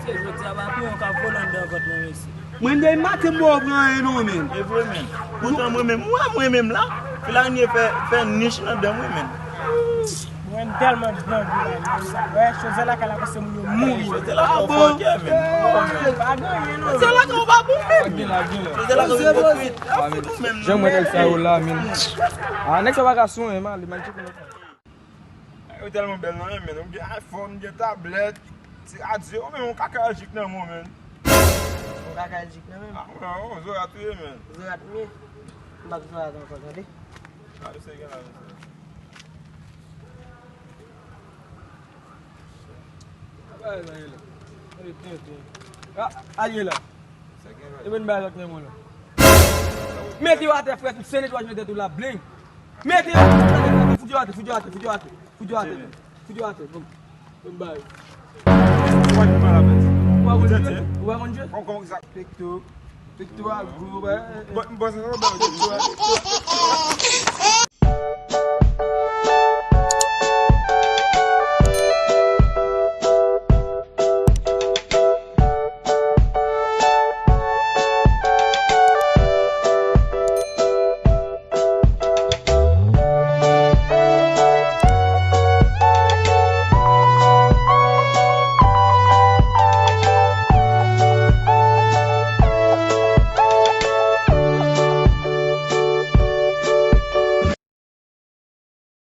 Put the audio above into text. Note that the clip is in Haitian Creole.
Se je ti aba pou yon ka volan de vote nan mesi. Mwen de mate mou bran yon men. E vwe men. Mwen mwen la, fila nye fe niche nan den mwen men. Mwen telman blan di la. Ouais, chose la kala kose moun yo mouri. Chose la kon fok men. Chose la kon va pou men. Chose la kon va pou men. J'aime el sa ou la min. Ah, next vacation e man, li man chek nou. Yo telman bel nan men. Mwen gen iPhone, gen tablet. Si adze, o men yon kakajik nan mwen men. Kakajik nan men. O, zorat touye men. Zorat mi. Mbak zorat an kon, gade? A, yo se gen la men. Aye la. E ben ba lak men moun la. Meti wate fwet, senet waj mette tou la bling. Meti wate, fujo wate. Ben ba yo. Waj mwen la bet. Ou a konje? Kon kon sa. Pek tou a gro ba. Mwen se nan ba yo.